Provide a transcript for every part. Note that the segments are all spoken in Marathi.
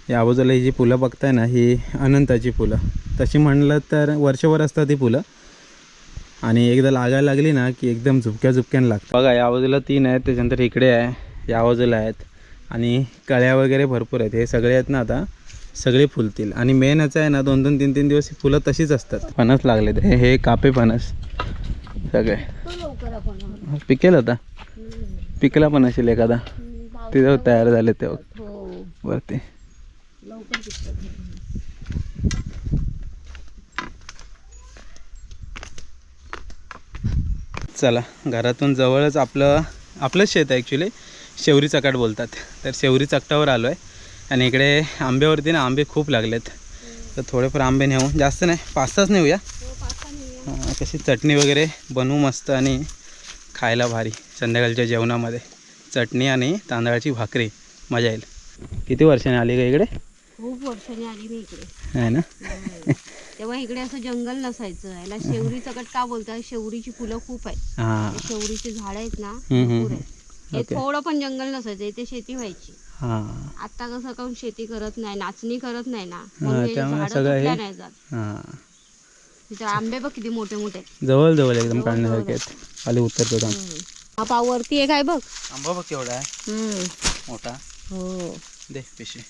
या बाजूला ही जी फुलं बघताय ना ही अनंताची फुलं, तशी म्हणलं तर वर्षभर असतात ती फुलं आणि एकदा लागायला लागली ना की एकदम झुपक्या झुपक्यानं लागतात. बघा या बाजूला 3 आहेत, त्याच्यानंतर इकडे आहे, या बाजूला आहेत आणि कळ्या वगैरे भरपूर आहेत. हे सगळे आहेत ना आता सगळे फुलतील आणि मेन याचं आहे ना 2-2, 3-3 दिवस ही फुलं तशीच असतात. फणस लागलेत, हे कापे फणस सगळे पिकेल. आता पिकला पण असेल एखादा, तिथं तयार झाले तेव्हा वरती. चला, घरातून जवळच आपलंच शेत आहे ॲक्च्युली, शेवरी चकाट बोलतात. तर शेवरी चकटावर आलो आहे आणि इकडे आंब्यावरती ना आंबे खूप लागलेत, तर थोडेफार आंबे नेऊ, जास्त नाही, 5-6 नेऊया. कशी चटणी वगैरे बनवू मस्त आणि खायला भारी. संध्याकाळच्या जेवणामध्ये चटणी आणि तांदळाची भाकरी मजा येईल. किती वर्षाने आली का इकडे? खूप वर्षांनी आली मी इकडे. आहे ना. तेव्हा इकडे असं जंगल नसायचं. याला शेवरी चकट का बोलतात? शेवरीची फुलं खूप आहेत. हां, शेवरीची झाडं आहेत ना भरपूर आहेत. हे थोडं पण जंगल नसायचं, इथे शेती व्हायची. हां. आता कसं काऊन शेती करत नाही, नाचणी करत नाही ना, त्यामुळे सगळं हे नाही जात. हां. तिथे आंबे बघ किती मोठे मोठे, जवळ जवळ एकदम काढण्यासारखे आहेत. खाली उतरतो हा पावरती एक आहे बघ. आंबा बघ केवढा आहे मोठा. हो, दे पिशवी.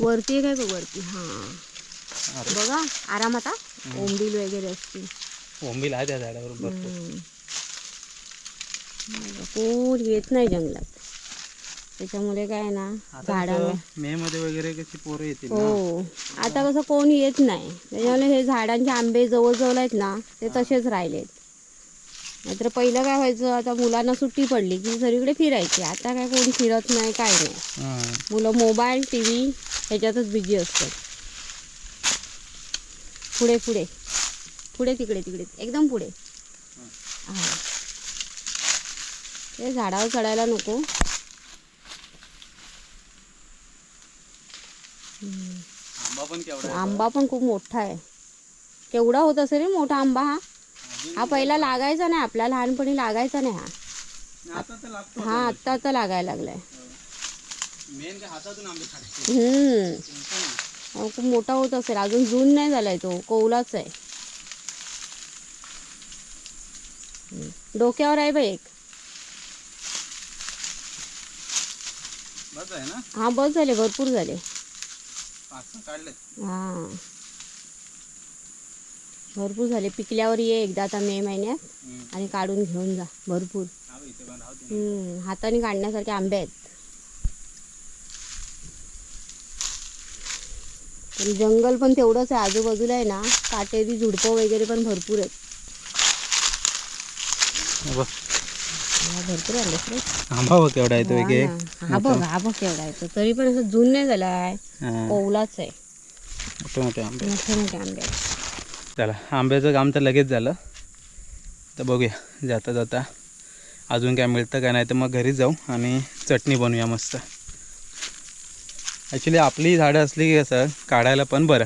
वरती एक आहे बघ वरती. हा बघा आरामात. ओंबील वगैरे असतील. ओंबील आहे त्या झाडावर भरपूर. कोण येत नाही जंगलात, त्याच्यामुळे काय ना झाडाला मे मध्ये वगैरे कशी पोरं येतील. हो, आता कसं कोण येत नाही, त्याच्यामुळे हे झाडांचे आंबे जवळ आहेत ना ते तसेच राहिलेत. नाहीतर पहिलं काय व्हायचं, आता मुलांना सुट्टी पडली की सगळीकडे फिरायचे. आता काय कोण फिरत नाही, काय नाही. मुलं मोबाईल TV ह्याच्यातच बिझी असतात. पुढे पुढे पुढे तिकडे तिकडे एकदम पुढे. ते झाडावर चढायला नको. आंबा पण खूप मोठा आहे. केवढा होत असेल रे मोठा आंबा हा. हा पहिला लागायचा नाही, आपल्या लहानपणी लागायचा नाही हा. हा आता लागायला लागलाय. खूप मोठा होत असेल, अजून जून नाही झालाय, तो कोवलाच आहे. डोक्यावर आहे बघ एक. हा बस झाले, भरपूर झाले. हा भरपूर झाले. पिकल्यावर ये एकदा आता मे महिन्यात आणि काढून घेऊन जा भरपूर. हाताने काढण्यासारखे आंबे आहेत. जंगल पण तेवढंच आहे आजूबाजूला आहे ना, काटेरी झुडपं वगैरे पण भरपूर आहेत. भरपूर आले आंबा बघ केवढा आहे तो. हा बघ केवढा आहे तो, तरी पण असं जून नाही झालाय, कोवलाच आहे. मोठे मोठे आंबे, मोठे मोठे आंबे. चला, आंब्याचं काम तर लगेच झालं. तर बघूया जाता जाता अजून काय मिळतं का, नाही तर मग घरी जाऊ आणि चटणी बनवूया मस्त. ॲक्च्युली आपली झाडं असली की कसं काढायला पण बरं.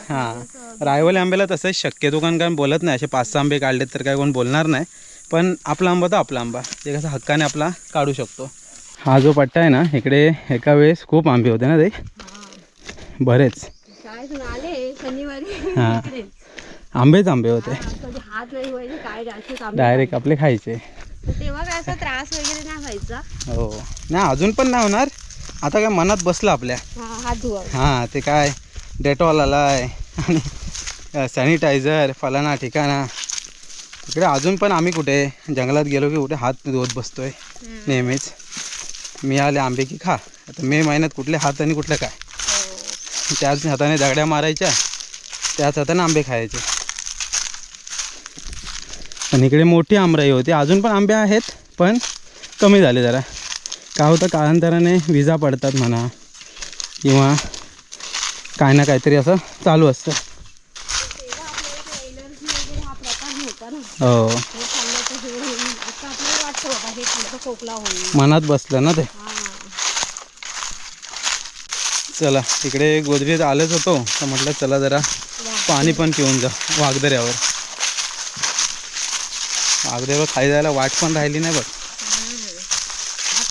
हां, रायवली आंब्याला तसंच शक्यतो कोण काय बोलत नाही. असे 5-6 आंबे काढलेत तर काय कोण बोलणार नाही, पण आपला आंबा तर आपला आंबा, ते कसं हक्काने आपला काढू शकतो. हा जो पट्टा आहे ना, इकडे एका वेळेस खूप आंबे होते ना ते, बरेच. हां, आंबेच आंबे होते, डायरेक्ट आपले खायचे. तेव्हा काय असा त्रास वगैरे नाही व्हायचा. हो, नाही अजून पण नाही होणार. आता काय मनात बसलं आपल्या. हात धुवा. हां, ते काय डेटॉल आलाय आणि सॅनिटायझर फलाना ठिकाणा. इकडे अजून पण आम्ही कुठे जंगलात गेलो की कुठे हात धुवत बसतोय नेहमीच. मिळाले आंबे की खा. आता मे महिन्यात कुठले हात आणि कुठलं काय, त्याच हाताने दगड्या मारायच्या, त्याच हाताने आंबे खायचे. पण इकडे मोठी आंबराई होती, अजून पण आंबे आहेत पण कमी झाले जरा. काय होतं, कालांतराने विजा पडतात म्हणा किंवा काय ना काहीतरी असं चालू असतं. हो, मनात बसलं ना ते. चला, इकडे गोदरीत आलेच होतो तर म्हटलं चला जरा पाणी पण पिऊन जा. वाघदऱ्यावर खाली जायला वाट पण राहिली नाही बघ.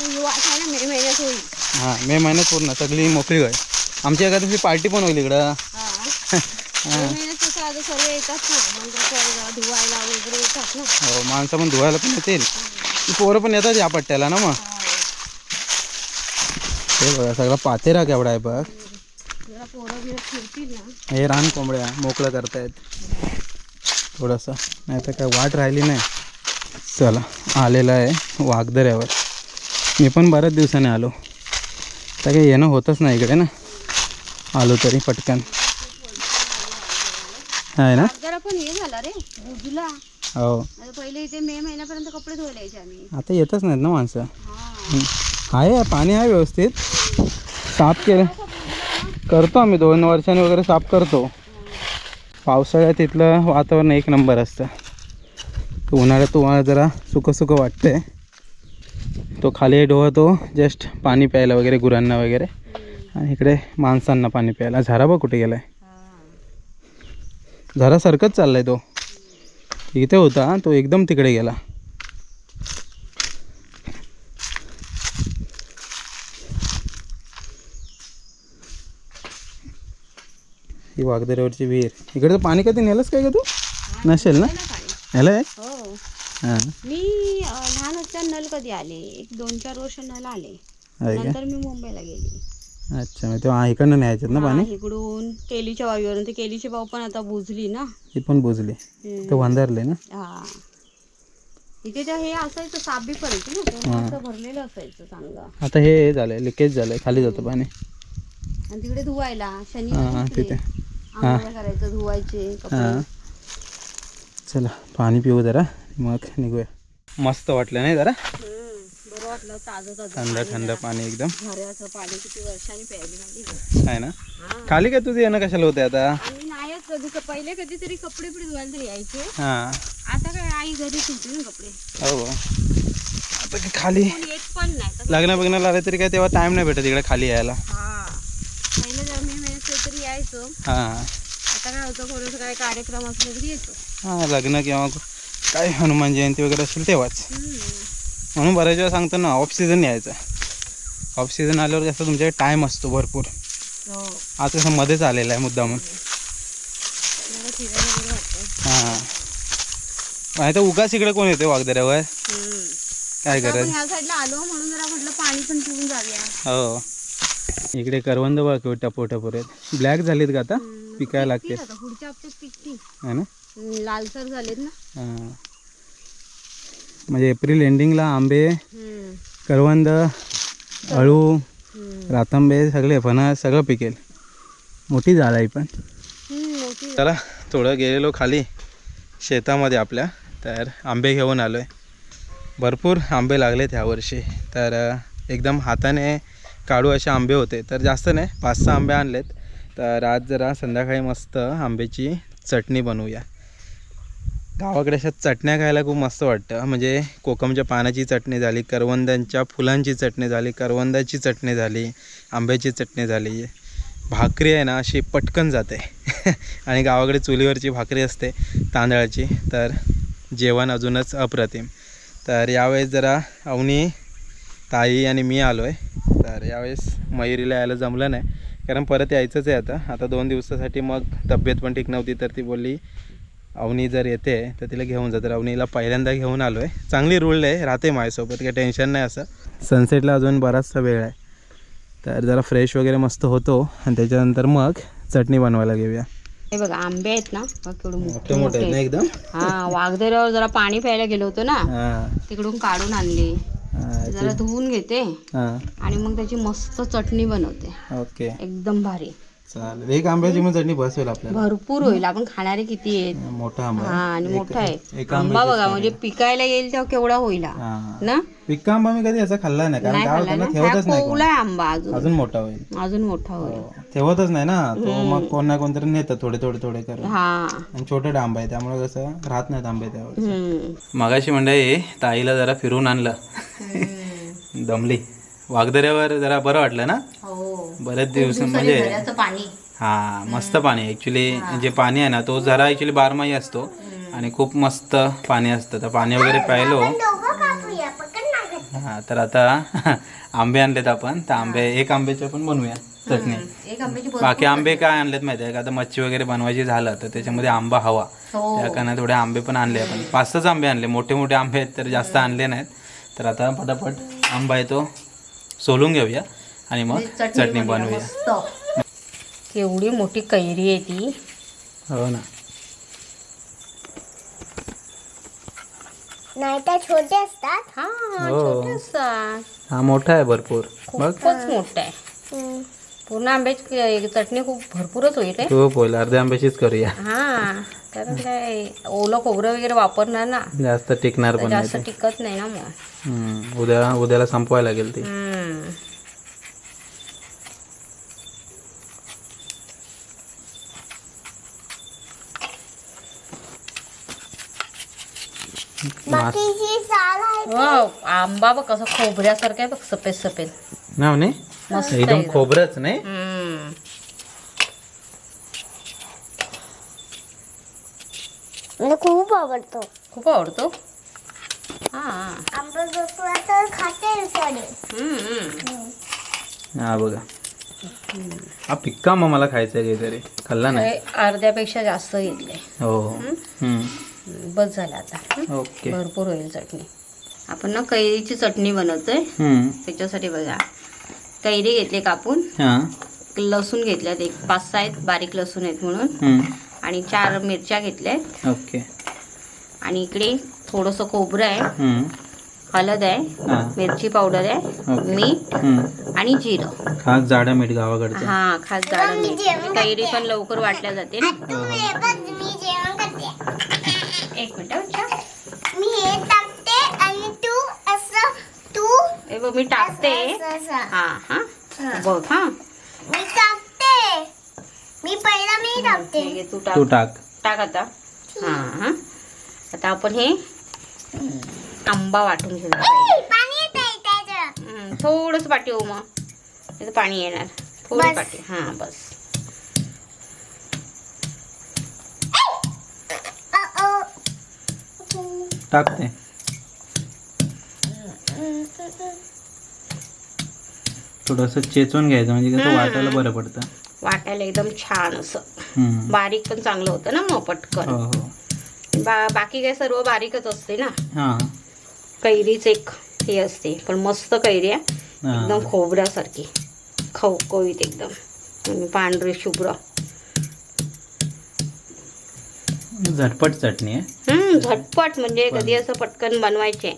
मे महिन्यात होईल. हां मे महिन्यात पूर्ण सगळी मोकळी होय. आमची एका दिवशी पार्टी पण होईल इकडं. कसं आता सर्व येतात ना मग धुवायला वगैरे येतात ना. हो माणसं पण धुवायला पण येतील. पोरं पण येतात या पट्ट्याला ना मग. हे बघा सगळा पातेरा केवढा आहे बघ. पोरं बिरं फिरतील ना. हे रान कोंबड्या मोकळं करतायत थोडंसं, नाही तर काय वाट राहिली नाही. चला आलेला आहे वाघदऱ्यावर. मी पण बऱ्याच दिवसाने आलो, तर काही येणं होतच नाही इकडे ना. आलो तरी पटकन आहे ना. जरा पण हे झाला रे बुजला. हो पहिले इथे मे महिन्यापर्यंत कपडे धुवायला यायचे आम्ही. आता येतच नाहीत ना माणसं. आहे पाणी आहे व्यवस्थित. साफ केलं करतो आम्ही 2 वर्षांनी वगैरे साफ करतो. पावसाळ्यात इथलं वातावरण एक नंबर असतं. उन्हाळ्यात तुम्हाला जरा सुकं सुकं वाटतंय. तो खाली डोहतो जस्ट पाणी प्यायला वगैरे गुरांना वगैरे, आणि इकडे माणसांना पाणी प्यायला. झरा बघ कुठे गेलाय. झरा सरकत चाललाय. तो इथे होता तो एकदम तिकडे गेला. ही वाघदऱ्यावरची विहीर. इकडे पाणी कधी नेलंस काय का तू? नसेल ना. नेलं आहे. हो हां मी लहान असताना नल कधी आले 1-2-4 वर्ष नल आले. नंतर मी मुंबईला गेली. अच्छा मग तेव्हा इकडनं न्यायच्यात ना पाणी. इकडून केलीच्या वावीवरून. ते केलीची वाव पण आता बुजली ना. ती पण बुजली. तर वंधारले ना. हा इथे त्या हे असायचं साप बी पडायची ना. पूर्ण भरलेलं असायचं चांगलं. आता हे झालंय लिकेज झालंय, खाली जातं पाणी. आणि तिकडे धुवायला शनी तिथे आंघोळ करायचं धुवायचे कपडे. चला पाणी पिऊ जरा मग निघूया. मस्त वाटलं नाही जरा. बरं वाटलं ताजं थंड थंड पाणी एकदम. झऱ्याचं पाणी किती वर्षांनी प्यायली माहिती आहे ना. खाली काय तुझं येणं कशाला होतं आता. आम्ही नाहीच कधी. पहिले कधीतरी कपडे बिडे धुवायला तरी यायचे. हां आता काय आई घरी धुते ना कपडे. हो आता काय खाली येत पण नाही. लग्न बघण्याला आले तरी काय तेव्हा टाइम नाही भेटत इकडे खाली यायला. पहिलं जर मे महिन्यात तरी यायचं. हां आता काय होतं थोडंसं काय कार्यक्रम असला तरी येतो. हां लग्न किंवा काय हनुमान जयंती वगैरे असेल तेव्हाच. म्हणून बऱ्याच वेळा सांगतो ना ऑफ सीझन यायचं. ऑफ सीझन आल्यावर जास्त तुमच्याकडे टाईम असतो भरपूर. आज कसं मध्येच आलेला आहे मुद्दा म्हणून. हां नाही तर उगाच इकडे कोण येते वाघदऱ्यावर. काय करायचं. ह्या साईडला आलो म्हणून जरा म्हटलं पाणी पण पिऊन जाऊया. हो इकडे करवंद बघ टपो टपोर आहेत. ब्लॅक झालीत का आता पिकायला लागते. पुढच्या हप्त्यात पिकती है ना. लालसर झालेत ना. हां म्हणजे एप्रिल एंडिंगला आंबे करवंद अळू रातांबे सगळे फणस सगळं पिकेल. मोठी झाड आहे पण. चला थोडं गेलेलो खाली शेतामध्ये आपल्या, तर आंबे घेऊन आलो आहे. भरपूर आंबे लागलेत ह्या वर्षी. तर एकदम हाताने काढू असे आंबे होते. तर जास्त नाही 5-6 आंबे आणलेत. तर आज जरा संध्याकाळी मस्त आंब्याची चटणी बनवूया. गावाकडे अशा चटण्या खायला खूप मस्त वाटतं. म्हणजे कोकमच्या पानाची चटणी झाली, करवंदांच्या फुलांची चटणी झाली, करवंदाची चटणी झाली, आंब्याची चटणी झाली. भाकरी आहे ना अशी पटकन जाते आणि गावाकडे चुलीवरची भाकरी असते तांदळाची, तर जेवण अजूनच अप्रतिम. तर यावेळेस जरा अवनी ताई आणि मी आलो आहे. तर यावेळेस मयुरीला यायला जमलं नाही कारण परत यायचंच आहे आता 2 दिवसासाठी. मग तब्येत पण ठीक नव्हती तर ती बोलली अवनी जर येते तर तिला घेऊन जा. तर अवनीला पहिल्यांदा घेऊन आलो आहे. चांगली रूळ आहे, राहते माझ्यासोबत, काही टेन्शन नाही. असं सनसेटला अजून बराचसा वेळ आहे. तर जरा फ्रेश वगैरे मस्त होतो आणि त्याच्यानंतर मग चटणी बनवायला घेऊया. हे बघा आंबे आहेत ना केवढे मोठे मोठे आहेत ना एकदम. वाघदऱ्यावर जरा पाणी प्यायला गेलो होतो ना, तिकडून काढून आणले. जरा धुवून घेते आणि मग त्याची मस्त चटणी बनवते. ओके एकदम भारी. चालेल. एक आंब्याची मग चटणी बस होईल आपल्याला. भरपूर होईल. आपण खाणारे किती आहेत. मोठा आंबा आणि मोठा आहे आंबा बघा. म्हणजे पिकायला येईल तेव्हा केवढा होईल ना. पिक्का आंबा मी कधी याचा खाल्ला नाही कारण ठेवतच नाही. आंबा अजून मोठा होईल. अजून मोठा होईल. ठेवतच नाही ना तो. मग कोण ना कोणतरी नेतं थोडे थोडे थोडे करून. आणि छोटे आंबा आहे त्यामुळे कसं राहत नाहीत आंबे त्यावर. मगाशी मंडळी ताईला जरा फिरून आणलं. दमली. वाघदऱ्यावर जरा बरं वाटलं ना. बरेच दिवस म्हणजे हा मस्त पाणी. ॲक्च्युली जे पाणी आहे ना तो जरा ॲक्च्युली 12 महिने असतो आणि खूप मस्त पाणी असतं. तर पाणी वगैरे प्यायलो. हा तर आता आंबे आणलेत आपण, तर आंबे एक आंब्याचे पण बनवूया चटणी. एक आंब्याची बाकी आंबे काय आणलेत माहिती आहे का, आता मच्छी वगैरे बनवायची झालं तर त्याच्यामध्ये आंबा हवा, त्या कारण थोडे आंबे पण आणले आपण. 5-6 आंबे आणले, मोठे मोठे आंबे आहेत तर जास्त आणले नाहीत. तर आता पटापट आंबा आहे तो सोलून घेऊया आणि मग चटणी बनवूया. केवढी मोठी कैरी आहे ती. हो ना, नाही तर छोटे असतात. हा हो. छोटे असतात. हा मोठा आहे भरपूर, बघ खूपच मोठा आहे. पूर्ण आंब्याची चटणी खूप भरपूरच होईल रे. खूप होईल, अर्ध्या आंब्याचीच करूया. हा कारण काय ओलं खोबरं वगैरे वापरणार ना, जास्त टिकणार पण जास्त नाही टिकत नाही ना मग. ते. उद्याला संपवायला लागेल ती. बाकीची साल आहे. वाव, आंबा बघ कसं खोबऱ्यासारखं आहे बघ, सफेद सफेद. ना म्हणे मस्त एकदम आहे. खोबरंच नाही. मला खूप आवडतो. खूप आवडतो. हा आंबा बसला तर खाते सडे. हा बघा, हा पिक्का मग मला खायचा आहे काहीतरी, खाल्ला नाही. हे अर्ध्यापेक्षा जास्त घेतले. हो. बस झालं आता. ओके. भरपूर होईल चटणी. आपण ना कैरीची चटणी बनवतोय. त्याच्यासाठी बघा, कैरी घेतले कापून, हा. लसूण घेतल्यात एक 5-6 आहेत, बारीक लसूण आहेत म्हणून, आणि 4 मिरच्या घेतल्यात, ओके. आणि इकडे थोडंसं खोबरं आहे, हळद आहे, हा. मिरची पावडर आहे, ओके. मीठ आणि जिरं. खास जाडा मीठ गावाकडचं. हा खास जाडं मीठ. कैरी पण लवकर वाटल्या जाते ना. मी जेवण करते. एक मिनिट अच्छा. मी हे टाकते आणि तू असं तू हे बघ मी टाकते. असं. हा हा बघ. हा मी टाकते. मी पहिला मी टाकते. हे घे, तू तू टाक. टाक. टाक आता. हा हा आता आपण हे आंबा वाटून घेऊया. पाणी येतंय त्याच्यात. थोडंच पाठी हो, मग त्याचं पाणी येणार. थोडी बस. पाठी. हा बस. टाकते. थोडस चेचून घ्यायचं म्हणजे कसं वाटायला बरं पडतं. वाटायला एकदम छान असं. हम्म. बारीक पण चांगलं होतं ना मग पटकन. हो हो. बाकी काय सर्व बारीकच असते ना. हा. कैरीच एक हे असते, पण मस्त कैरी आहे. हा. एकदम खोबऱ्यासारखी खवखवीत एकदम, आणि पांढरी शुभ्र. झटपट चटणी आहे. झटपट म्हणजे कधी असं पटकन बनवायचे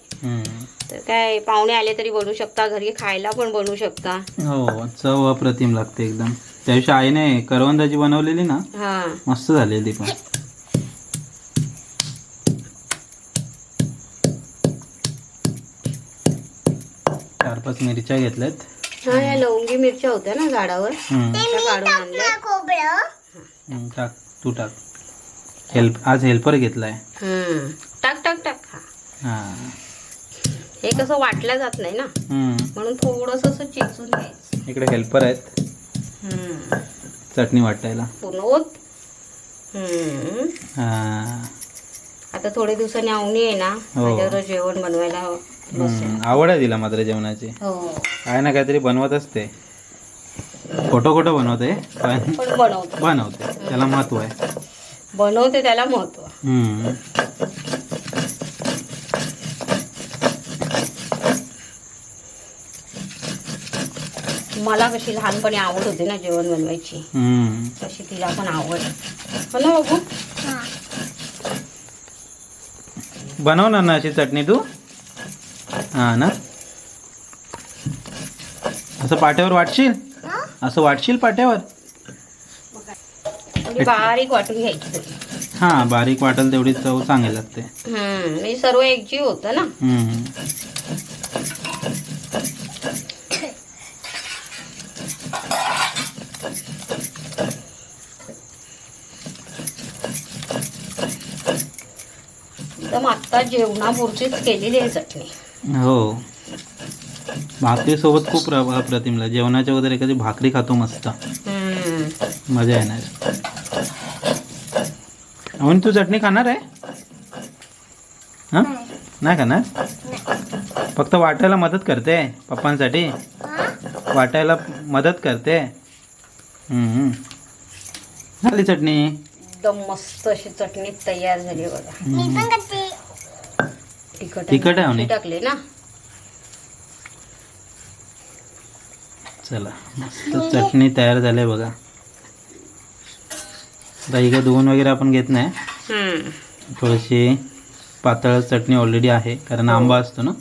तर काय पाहुणे आले तरी बनवू शकता, घरी खायला पण बनवू शकता. हो, चव अप्रतिम लागते एकदम. त्या दिवशी आईने करवंदाची बनवलेली ना, हा मस्त झालेली ती पण. चार 5 मिरच्या घेतल्यात. हा या लवंगी मिरच्या होत्या ना झाडावर, त्या काढून आणल्या. खोबरं. टाक, तू टाक. आज हेल्पर घेतलाय. टाक टाक टाक. हा. हे कसं वाटलं जात नाही ना, म्हणून थोडस असं चेचून घ्यायचं. इकडे हेल्पर आहेत चटणी वाटायला. पूर्ण होत. हा. आता थोडे दिवसांनी आवणी आहे ना, हो. माझ्यावर जेवण बनवायला बसेल. आवड आहे तिला मात्र जेवणाची. हो काय ना काहीतरी बनवत असते. खोटं बनवते पण पण बनवते. बनवते, त्याला महत्व आहे. बनवते त्याला महत्व. मला कशी लहानपणी आवड होती ना जेवण बनवायची, तशी तिला पण आवड आहे. हो ना बाबू. बनवणार ना अशी चटणी तू? हा ना. असं पाट्यावर वाटशील? असं वाटशील पाट्यावर? म्हणजे बारीक वाटून घ्यायची. हा, बारीक वाटेल तेवढी चव चांगली लागते. म्हणजे सर्व एकजीव होतं ना. एकदम आत्ता जेवणापुरतीच केलेली आहे चटणी. हो, भाकरी सोबत खूप अप्रतिमला. जेवणाच्या वगैरे कधी भाकरी खातो मस्त, मजा येणार. म्हणून तू चटणी खाणार आहे? हा, नाही खाणार? फक्त वाटायला मदत करते पप्पांसाठी, वाटायला मदत करते. झाली चटणी. एकदम मस्त अशी चटणी तयार झाली बघा. मी पण करते. तिखट आहे म्हणे. टाकले ना. चला मस्त चटणी तयार झाली बघा. आता ही काय धुवून वगैरे आपण घेत नाही, थोडीशी पातळ चटणी ऑलरेडी आहे कारण आंबा असतो ना.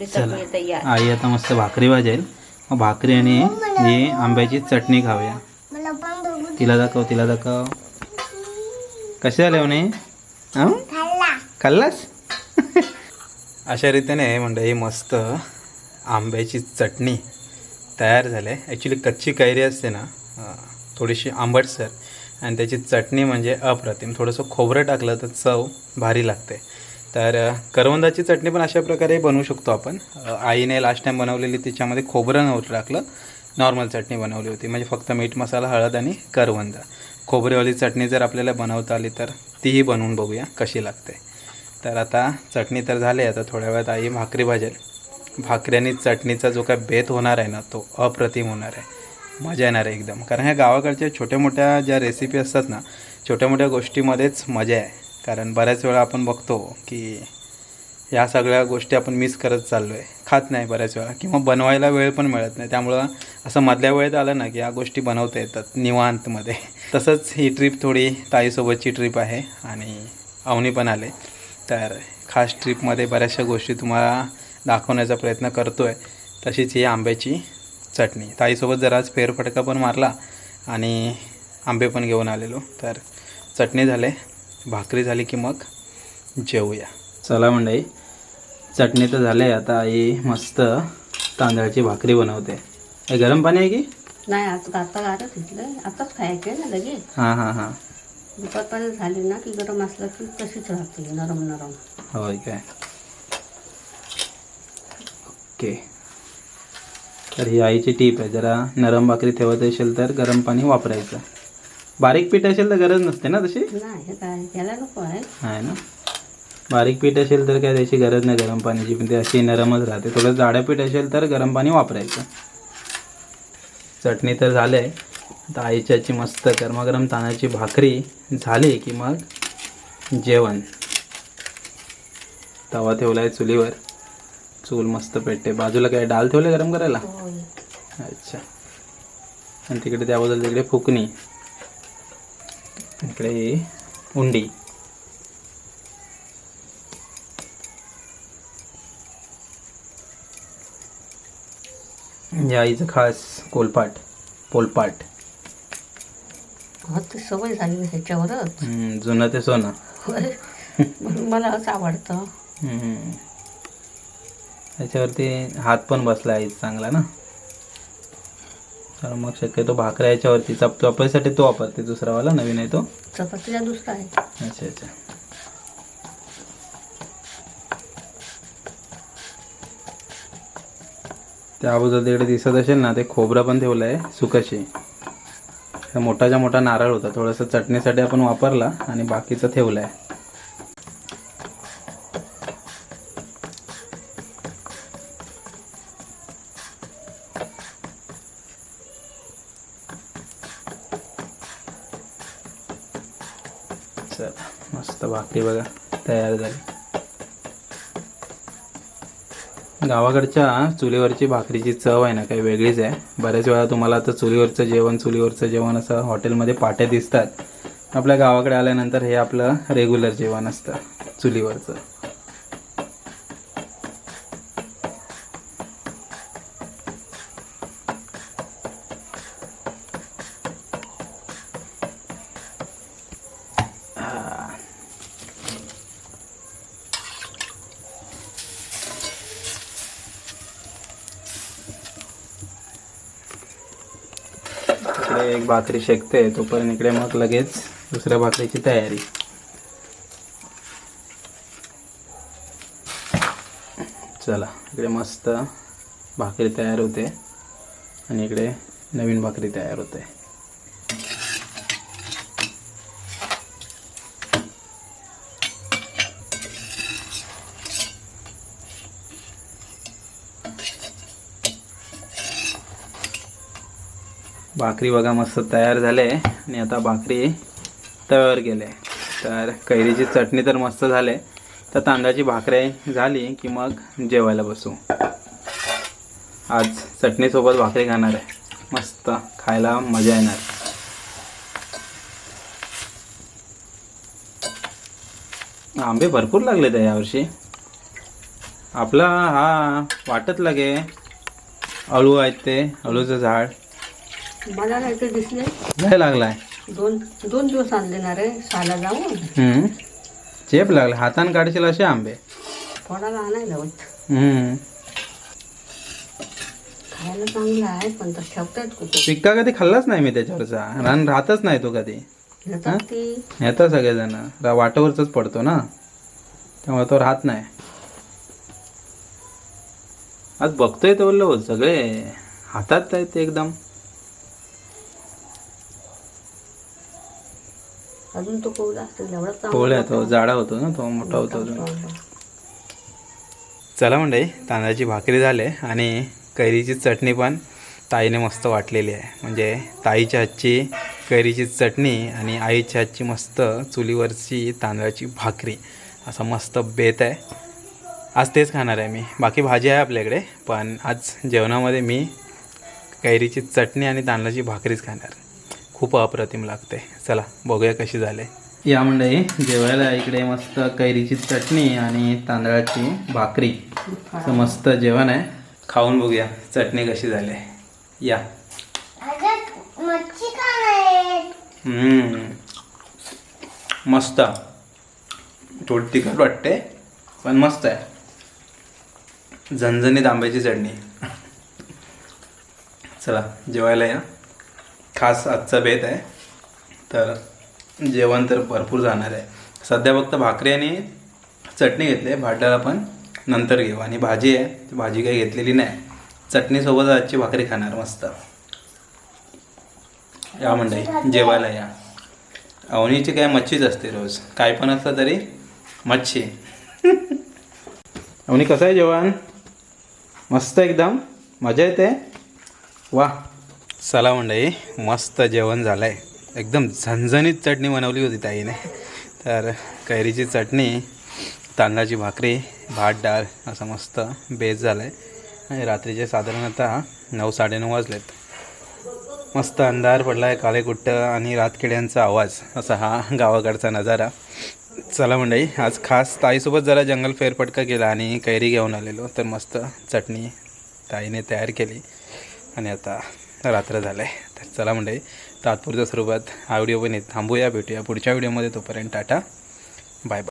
चला तयार. आई आता मस्त भाकरी भाजेल, मग भाकरी आणि ही आंब्याची चटणी खाऊया. मला पण बघू तिला दाखव. कसे झाले म्हणे? खाल्ला. खाल्लास? अशा रीतीने म्हणजे ही मस्त आंब्याची चटणी तयार झाली आहे. ॲक्च्युली कच्ची कैरी असते ना, थोडीशी आंबटसर, आणि त्याची चटणी म्हणजे अप्रतिम. थोडंसं खोबरं टाकलं तर चव भारी लागते. तर करवंदाची चटणी पण अशा प्रकारे बनवू शकतो आपण. आईने लास्ट टाईम बनवलेली तिच्यामध्ये खोबरं नव्हतं टाकलं, नॉर्मल चटणी बनवली होती, म्हणजे फक्त मीठ मसाला हळद आणि करवंद. खोबरेवाली चटणी जर आपल्याला बनवता आली तर तीही बनवून बघूया कशी लागते. तर आता चटणी तर झाली, आता थोड्या वेळात आई भाकरी भाजेल. भाकरी आणि चटणीचा जो काय बेत होणार आहे ना, तो अप्रतिम होणार आहे. मजा येणार आहे एकदम. कारण ह्या गावाकडच्या छोट्या मोठ्या ज्या रेसिपी असतात ना, छोट्या मोठ्या गोष्टीमध्येच मजा आहे. कारण बऱ्याच वेळा आपण बघतो की ह्या सगळ्या गोष्टी आपण मिस करत चाललो आहे, खात नाही बऱ्याच वेळा, किंवा बनवायला वेळ पण मिळत नाही. त्यामुळं असं मधल्या वेळेत आलं ना की ह्या गोष्टी बनवता येतात निवांतमध्ये. तसंच ही ट्रिप थोडी ताईसोबतची ट्रिप आहे आणि अवनी पण आले. तर खास ट्रिपमध्ये बऱ्याचशा गोष्टी तुम्हाला दाखवण्याचा प्रयत्न करतो आहे. तशीच ही आंब्याची चटणी. ताईसोबत जरा आज फेरफटका पण मारला आणि आंबे पण घेऊन आलेलो. तर चटणी झाले, भाकरी झाली की मग जेवूया. चला मंडळी, चटणी तर झाले. आता आई मस्त तांदळाची भाकरी बनवते. हे गरम पाणी आहे की नाही? आता गारच घेतलंय, आताच खायचं ना लगेच. हां दुपारपर्यंत झाली ना की गरम असलं की तशीच राहते नरम. होय काय? ओके. तर ही आईची टीप आहे, जरा नरम भाकरी ठेवत असेल तर गरम पाणी वापरायचं. बारीक पीठ असेल तर गरज नसते ना तशी? नाही, हे काय त्याला नको आहे ना. बारीक पीठ असेल तर काय त्याची गरज नाही गरम पाण्याची, पण ते अशी नरमच राहते. थोडं जाडं पीठ असेल तर गरम पाणी वापरायचं. चटणी तर झाली आहे. आता आईच्याची मस्त गरमागरम तांदळाची भाकरी झाली की मग जेवण. तवा ठेवला आहे चुलीवर, चूल मस्त पेटते. बाजूला काय डाल ठेवले गरम करायला? अच्छा. आणि तिकडे त्याबद्दल तिकडे फुकणी, इकडे ही उंडी. या आईचं खास पोलपाट. ती सवय झाली ह्याच्यावरच. जुनं ते सोनं. म्हणून मला असं आवडतं. त्याच्यावरती हात पण बसला आहे चांगला ना. तर मग शक्यतो भाकऱ्या याच्यावरती चपातीसाठी तो वापरते. दुसरावाला नवीन आहे तो. चपातीचा दुसरा आहे. अच्छा. त्या अगोदर तिकडे दिसत असेल ना, ते खोबरं पण ठेवलं आहे सुकशी. मोठाच्या मोठा नारळ होता, थोडंसं चटणीसाठी आपण वापरला आणि बाकीचं ठेवलं आहे. चला मस्त भाकरी बघा तयार झाली. गावाकडच्या चुलीवरची भाकरीची चव आहे ना काही वेगळीच आहे. बऱ्याच वेळा तुम्हाला आता चुलीवरचं जेवण असं हॉटेलमध्ये पाट्या दिसतात. आपल्या गावाकडे आल्यानंतर हे आपलं रेग्युलर जेवण असतं चुलीवरचं. इकडे एक भाकरी शेकते तोपर्यंत इकडे मग लगेच दुसऱ्या भाकरीची तयारी. चला इकडे मस्त भाकरी तयार होते आणि इकडे नवीन भाकरी तयार होते. भाकरी बघा मस्त तयार झाले आणि आता भाकरी तव्यावर गेले. तर कैरीची चटणी तर मस्त झाले. तर तांदळाची भाकरी झाली की मग जेवायला बसू. आज चटणीसोबत भाकरी खाणार आहे. मस्त खायला मजा येणार. आंबे भरपूर लागले त्या यावर्षी. आपला हा वाटत लागे अळू आहेत ते अळूचं झाड मला नाही ते दिसले. काय लागलाय? 2 दिवस आणले ना रे शाला जाऊन. चेप लागले. हातान काढशील असे आंबे. कोणाला आणायला होत. खायला चांगलं आहे पण तर ठेवतात कुठे. पिक्का कधी खाल्लाच नाही मी त्याच्यावरचा. रान राहतच नाही तो कधी. येतात ती. येतात सगळेजण. वाटावरच पडतो ना त्यामुळे तो राहत नाही. आज बघतोय तो बोललो सगळे हातात आहेत ते एकदम. अजून तो कोवळा असतो एवढा कोवळा तो जाडा होतो ना तो मोठा होतो अजून. चला मंडळी तांदळाची भाकरी झाले आणि कैरीची चटणी पण ताईने मस्त वाटलेली आहे. म्हणजे ताईच्या हातची कैरीची चटणी आणि आईच्या हातची मस्त चुलीवरची तांदळाची भाकरी असा मस्त बेत आहे. आज तेच खाणार आहे मी. बाकी भाजी आहे आपल्याकडे पण आज जेवणामध्ये मी कैरीची चटणी आणि तांदळाची भाकरीच खाणार. खूप अप्रतिम लागते. चला बघूया कशी झाले. या मंडळी जेवायला इकडे मस्त कैरीची चटणी आणि तांदळाची भाकरी असं मस्त जेवण आहे. खाऊन बघूया चटणी कशी झाली. या मच्छी का नाही? मस्त. थोडी तिखट वाटते पण मस्त आहे. झणझणीत आंब्याची चटणी. चला जेवायला या. खास आजचा बेत आहे तर जेवण तर भरपूर जाणार आहे. सध्या फक्त भाकरी आणि चटणी घेतली आहे. भाटाला पण नंतर घेऊ. आणि भाजी आहे ती भाजी काही घेतलेली नाही. चटणीसोबत आजची भाकरी खाणार मस्त. या मंडळी जेवायला या. अवनीची काय मच्छीच असते रोज. काय पण असलं तरी मच्छी. अवनी कसं आहे जेवण? मस्त एकदम मजा येते. वा. चला मंडळी मस्त जेवण झालं आहे. एकदम झणझणीत चटणी बनवली होती ताईने. तर कैरीची चटणी तांदळाची भाकरी भात डाळ असं मस्त बेस झालं आहे. आणि रात्रीचे साधारणतः 9-9:30 वाजलेत. मस्त अंधार पडला आहे. काळेकुट्ट आणि रातकिड्यांचा आवाज असा हा गावाकडचा नजारा. चला मंडळी आज खास ताईसोबत जरा जंगल फेरफटका केला आणि कैरी घेऊन आलेलो. तर मस्त चटणी ताईने तयार केली आणि आता रात्र झालं आहे. तर चला मंडळी तात्पुरत्या स्वरूपात हा व्हिडिओ पण थांबूया. भेटूया पुढच्या व्हिडिओमध्ये. तोपर्यंत टाटा बाय बाय.